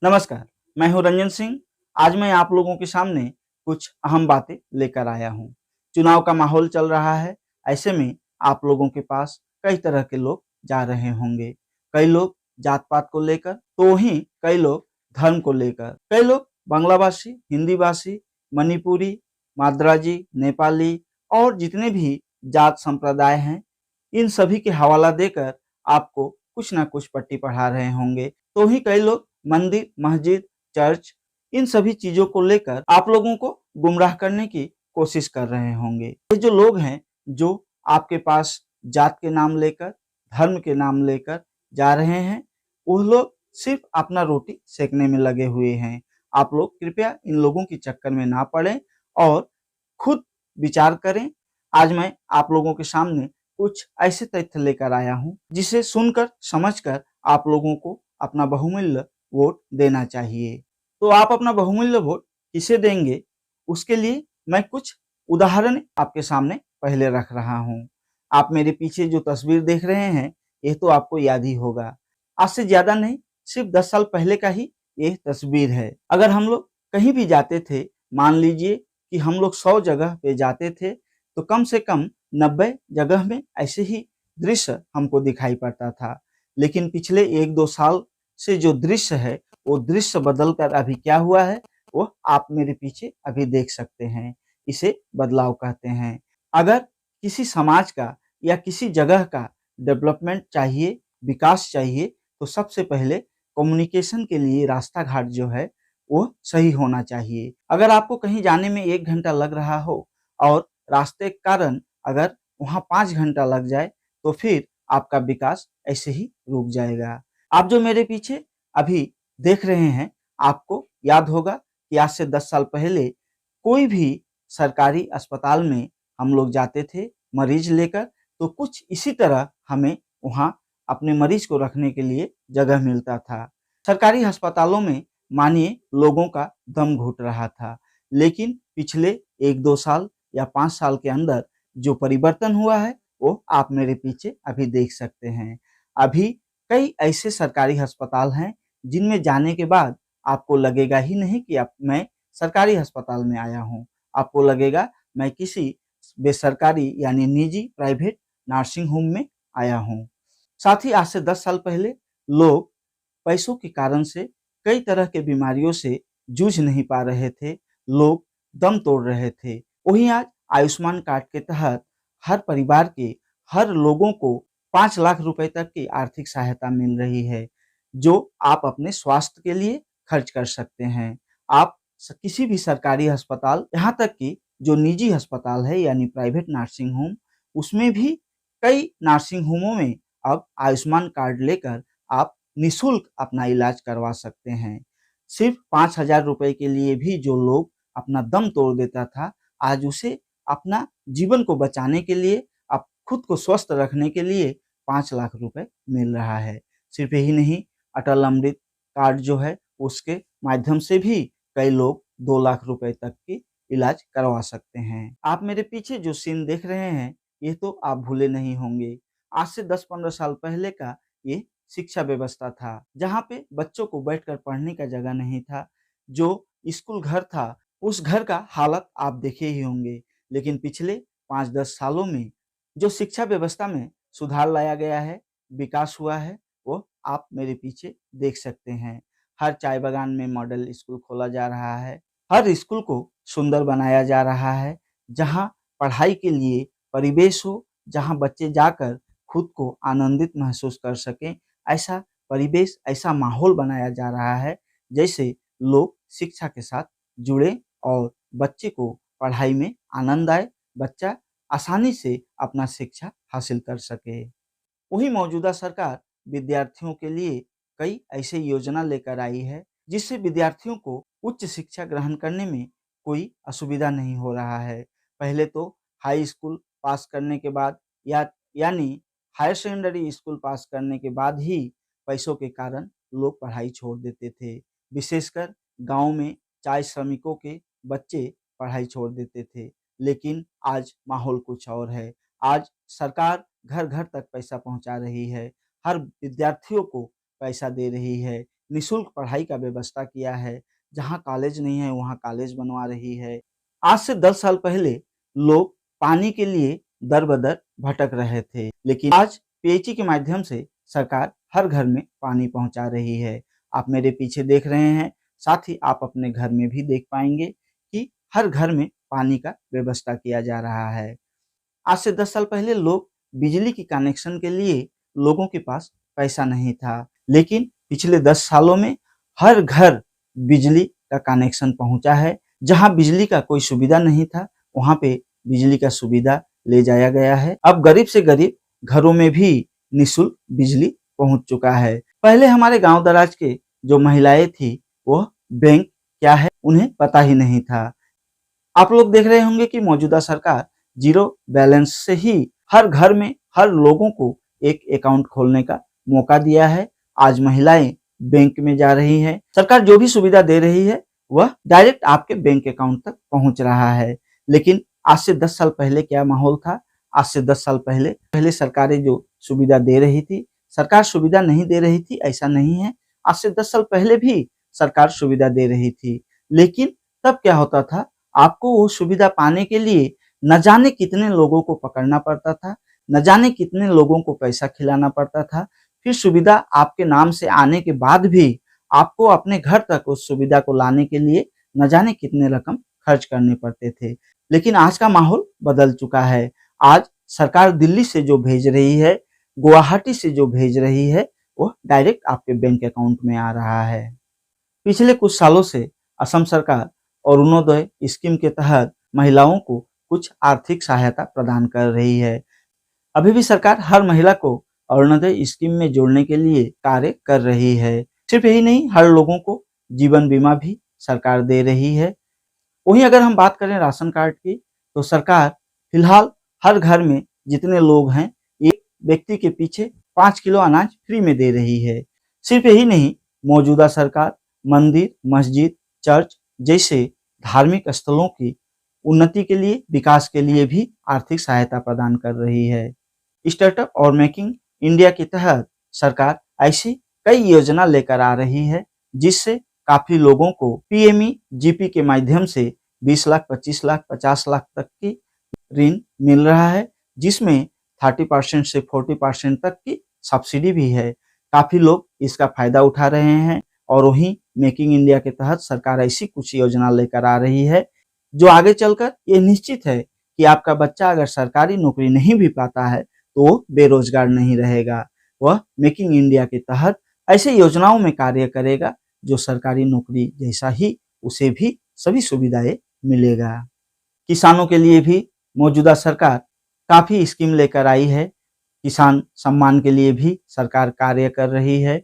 नमस्कार, मैं हूं रंजन सिंह। आज मैं आप लोगों के सामने कुछ अहम बातें लेकर आया हूं। चुनाव का माहौल चल रहा है, ऐसे में आप लोगों के पास कई तरह के लोग जा रहे होंगे। कई लोग जात-पात को लेकर, तो वहीं कई लोग धर्म को लेकर। कई लोग बांग्ला भाषी, हिंदी भाषी, मणिपुरी, माद्राजी, नेपाली और जितने भी जात संप्रदाय हैं, इन सभी के हवाला देकर आपको कुछ ना कुछ पट्टी पढ़ा रहे होंगे। तो ही कई लोग मंदिर, मस्जिद, चर्च इन सभी चीजों को लेकर आप लोगों को गुमराह करने की कोशिश कर रहे होंगे। ये जो लोग हैं जो आपके पास जात के नाम लेकर, धर्म के नाम लेकर जा रहे हैं, वो लोग सिर्फ अपना रोटी सेकने में लगे हुए हैं। आप लोग कृपया इन लोगों के चक्कर में ना पड़ें और खुद विचार करें। आज मैं आप लोगों के सामने कुछ ऐसे तथ्य लेकर आया हूं जिसे सुनकर, समझकर आप लोगों को अपना बहुमूल्य वोट देना चाहिए। तो आप अपना बहुमूल्य वोट किसे देंगे, उसके लिए मैं कुछ उदाहरण आपके सामने पहले रख रहा हूँ। आप मेरे पीछे जो तस्वीर देख रहे हैं, ये तो आपको याद ही होगा। आज से ज़्यादा नहीं, सिर्फ 10 साल पहले का ही ये तस्वीर है। अगर हम लोग कहीं भी जाते थे, मान लीजिए कि हम लोग 100 जगह पे जाते थे, तो कम से कम 90 जगह में ऐसे ही दृश्य हमको दिखाई पड़ता था। लेकिन पिछले 1-2 साल से जो दृश्य है, वो दृश्य बदल कर अभी क्या हुआ है, वो आप मेरे पीछे अभी देख सकते हैं। इसे बदलाव कहते हैं। अगर किसी समाज का या किसी जगह का डेवलपमेंट चाहिए, विकास चाहिए, तो सबसे पहले कम्युनिकेशन के लिए रास्ता घाट जो है, वो सही होना चाहिए। अगर आपको कहीं जाने में 1 घंटा लग रहा हो और रास्ते के कारण अगर वहाँ 5 घंटा लग जाए, तो फिर आपका विकास ऐसे ही रुक जाएगा। आप जो मेरे पीछे अभी देख रहे हैं, आपको याद होगा कि आज से 10 साल पहले कोई भी सरकारी अस्पताल में हम लोग जाते थे मरीज लेकर, तो कुछ इसी तरह हमें वहाँ अपने मरीज को रखने के लिए जगह मिलता था। सरकारी अस्पतालों में मानिए लोगों का दम घुट रहा था, लेकिन पिछले 1-2 साल या 5 साल के अंदर जो परिवर्तन हुआ है, वो आप मेरे पीछे अभी देख सकते हैं। अभी कई ऐसे सरकारी अस्पताल हैं, जिनमें जाने के बाद आपको लगेगा ही नहीं कि मैं सरकारी अस्पताल में आया हूँ। आपको लगेगा मैं किसी बेसरकारी यानी निजी प्राइवेट नर्सिंग होम में आया हूँ। साथ ही आज से 10 साल पहले लोग पैसों के कारण से कई तरह के बीमारियों से जूझ नहीं पा रहे थे, लोग दम तोड़ रहे थे। वहीं आज आयुष्मान कार्ड के तहत हर परिवार के हर लोगों को 5 लाख रुपए तक की आर्थिक सहायता मिल रही है, जो आप अपने स्वास्थ्य के लिए खर्च कर सकते हैं। आप किसी भी सरकारी अस्पताल, यहाँ तक कि जो निजी अस्पताल है यानी प्राइवेट नर्सिंग होम, उसमें भी कई नर्सिंग होमों में अब आयुष्मान कार्ड लेकर आप निःशुल्क अपना इलाज करवा सकते हैं। सिर्फ 5,000 रुपए के लिए भी जो लोग अपना दम तोड़ देता था, आज उसे अपना जीवन को बचाने के लिए, खुद को स्वस्थ रखने के लिए 5 लाख रुपए मिल रहा है। सिर्फ यही नहीं, अटल अमृत कार्ड जो है, उसके माध्यम से भी कई लोग 2 लाख रुपए तक की इलाज करवा सकते हैं। आप मेरे पीछे जो सीन देख रहे हैं, ये तो आप भूले नहीं होंगे। आज से 10-15 साल पहले का ये शिक्षा व्यवस्था था, जहाँ पे बच्चों को बैठकर पढ़ने का जगह नहीं था। जो स्कूल घर था, उस घर का हालत आप देखे ही होंगे। लेकिन पिछले 5-10 सालों में जो शिक्षा व्यवस्था में सुधार लाया गया है, विकास हुआ है, वो आप मेरे पीछे देख सकते हैं। हर चाय बागान में मॉडल स्कूल खोला जा रहा है, हर स्कूल को सुंदर बनाया जा रहा है, जहाँ पढ़ाई के लिए परिवेश हो, जहाँ बच्चे जाकर खुद को आनंदित महसूस कर सकें, ऐसा परिवेश, ऐसा माहौल बनाया जा रहा है, जैसे लोग शिक्षा के साथ जुड़े और बच्चे को पढ़ाई में आनंद आए, बच्चा आसानी से अपना शिक्षा हासिल कर सके। वहीं मौजूदा सरकार विद्यार्थियों के लिए कई ऐसे योजना लेकर आई है, जिससे विद्यार्थियों को उच्च शिक्षा ग्रहण करने में कोई असुविधा नहीं हो रहा है। पहले तो हाई स्कूल पास करने के बाद यानी हायर सेकेंडरी स्कूल पास करने के बाद ही पैसों के कारण लोग पढ़ाई छोड़ देते थे। विशेषकर गाँव में चाय श्रमिकों के बच्चे पढ़ाई छोड़ देते थे। लेकिन आज माहौल कुछ और है। आज सरकार घर-घर तक पैसा पहुँचा रही है, हर विद्यार्थियों को पैसा दे रही है। निःशुल्क पढ़ाई का व्यवस्था किया है। जहाँ कॉलेज नहीं है वहाँ कॉलेज बनवा रही है। आज से 10 साल पहले लोग पानी के लिए दर-बदर भटक रहे थे, लेकिन आज पीएचई के माध्यम से सरकार हर घर में पानी पहुँचा रही है। आप मेरे पीछे देख रहे हैं, साथ ही आप अपने घर में भी देख पाएँगे कि हर घर में पानी का व्यवस्था किया जा रहा है। आज से 10 साल पहले लोग बिजली की कनेक्शन के लिए लोगों के पास पैसा नहीं था, लेकिन पिछले 10 सालों में हर घर बिजली का कनेक्शन पहुँचा है। जहाँ बिजली का कोई सुविधा नहीं था, वहाँ पे बिजली का सुविधा ले जाया गया है। अब गरीब से गरीब घरों में भी निःशुल्क बिजली पहुँच चुका है। पहले हमारे गाँव दराज के जो महिलाएं थी, वह बैंक क्या है उन्हें पता ही नहीं था। आप लोग देख रहे होंगे कि मौजूदा सरकार जीरो बैलेंस से ही हर घर में हर लोगों को एक अकाउंट खोलने का मौका दिया है। आज महिलाएं बैंक में जा रही हैं। सरकार जो भी सुविधा दे रही है वह डायरेक्ट आपके बैंक अकाउंट तक पहुंच रहा है। लेकिन आज से 10 साल पहले क्या माहौल था? आज से 10 साल पहले सरकारें जो सुविधा दे रही थी, सरकार सुविधा नहीं दे रही थी ऐसा नहीं है। आज से 10 साल पहले भी सरकार सुविधा दे रही थी, लेकिन तब क्या होता था, आपको वो सुविधा पाने के लिए न जाने कितने लोगों को पकड़ना पड़ता था, न जाने कितने लोगों को पैसा खिलाना पड़ता था। फिर सुविधा आपके नाम से आने के बाद भी आपको अपने घर तक उस सुविधा को लाने के लिए न जाने कितने रकम खर्च करने पड़ते थे। लेकिन आज का माहौल बदल चुका है। आज सरकार दिल्ली से जो भेज रही है, गुवाहाटी से जो भेज रही है, वो डायरेक्ट आपके बैंक अकाउंट में आ रहा है। पिछले कुछ सालों से असम सरकार अरुणोदय स्कीम के तहत महिलाओं को कुछ आर्थिक सहायता प्रदान कर रही है। अभी भी सरकार हर महिला को अरुणोदय स्कीम में जोड़ने के लिए कार्य कर रही है। सिर्फ यही नहीं, हर लोगों को जीवन बीमा भी सरकार दे रही है। वहीं अगर हम बात करें राशन कार्ड की, तो सरकार फिलहाल हर घर में जितने लोग हैं, एक व्यक्ति के पीछे 5 किलो अनाज फ्री में दे रही है। सिर्फ यही नहीं, मौजूदा सरकार मंदिर, मस्जिद, चर्च जैसे धार्मिक स्थलों की उन्नति के लिए, विकास के लिए भी आर्थिक सहायता प्रदान कर रही है। स्टार्टअप और मेकिंग इंडिया के तहत सरकार ऐसी कई योजना लेकर आ रही है, जिससे काफी लोगों को पीएमईजीपी के माध्यम से 20 लाख, 25 लाख, 50 लाख तक की ऋण मिल रहा है, जिसमें 30% से 40% तक की सब्सिडी भी है। काफी लोग इसका फायदा उठा रहे हैं और वहीं मेकिंग इंडिया के तहत सरकार ऐसी कुछ योजना लेकर आ रही है, जो आगे चलकर ये निश्चित है कि आपका बच्चा अगर सरकारी नौकरी नहीं भी पाता है, तो वो बेरोजगार नहीं रहेगा। वह मेकिंग इंडिया के तहत ऐसे योजनाओं में कार्य करेगा, जो सरकारी नौकरी जैसा ही उसे भी सभी सुविधाएं मिलेगा। किसानों के लिए भी मौजूदा सरकार काफी स्कीम लेकर आई है। किसान सम्मान के लिए भी सरकार कार्य कर रही है।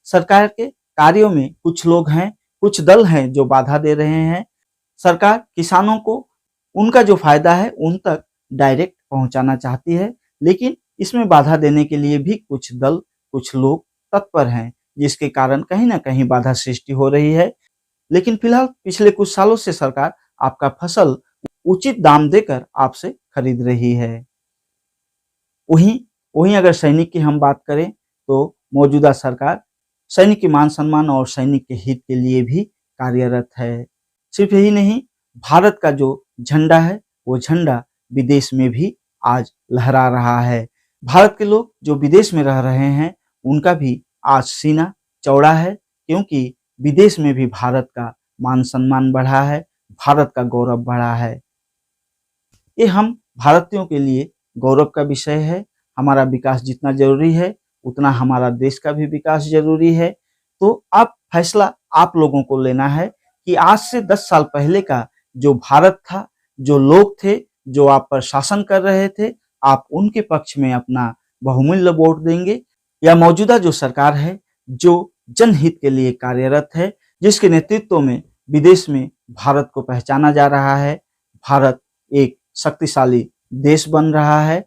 सरकार के कार्यों में कुछ लोग हैं, कुछ दल हैं जो बाधा दे रहे हैं। सरकार किसानों को उनका जो फायदा है उन तक डायरेक्ट पहुंचाना चाहती है, लेकिन इसमें बाधा देने के लिए भी कुछ दल, कुछ लोग तत्पर हैं, जिसके कारण कहीं ना कहीं बाधा सृष्टि हो रही है। लेकिन फिलहाल पिछले कुछ सालों से सरकार आपका फसल उचित दाम देकर आपसे खरीद रही है। वहीं अगर सैनिक की हम बात करें, तो मौजूदा सरकार सैनिक के मान सम्मान और सैनिक के हित के लिए भी कार्यरत है। सिर्फ यही नहीं, भारत का जो झंडा है, वो झंडा विदेश में भी आज लहरा रहा है। भारत के लोग जो विदेश में रह रहे हैं, उनका भी आज सीना चौड़ा है, क्योंकि विदेश में भी भारत का मान सम्मान बढ़ा है, भारत का गौरव बढ़ा है। ये हम भारतीयों के लिए गौरव का विषय है। हमारा विकास जितना जरूरी है, उतना हमारा देश का भी विकास जरूरी है। तो अब फैसला आप लोगों को लेना है कि आज से 10 साल पहले का जो भारत था, जो लोग थे, जो आप पर शासन कर रहे थे, आप उनके पक्ष में अपना बहुमूल्य वोट देंगे, या मौजूदा जो सरकार है, जो जनहित के लिए कार्यरत है, जिसके नेतृत्व में विदेश में भारत को पहचाना जा रहा है, भारत एक शक्तिशाली देश बन रहा है,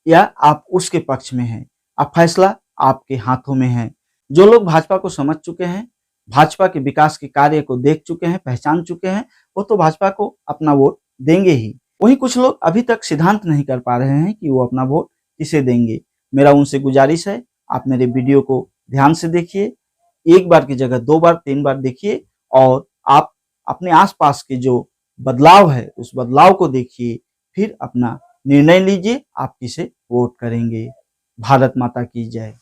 या आप उसके पक्ष में हैं। अब फैसला आपके हाथों में है। जो लोग भाजपा को समझ चुके हैं, भाजपा के विकास के कार्य को देख चुके हैं, पहचान चुके हैं, वो तो भाजपा को अपना वोट देंगे ही। वहीं कुछ लोग अभी तक सिद्धांत नहीं कर पा रहे हैं कि वो अपना वोट किसे देंगे। मेरा उनसे गुजारिश है, आप मेरे वीडियो को ध्यान से देखिए, एक बार की जगह 2 बार 3 बार देखिए और आप अपने आसपास के जो बदलाव है उस बदलाव को देखिए, फिर अपना निर्णय लीजिए आप किसे वोट करेंगे। भारत माता की जय।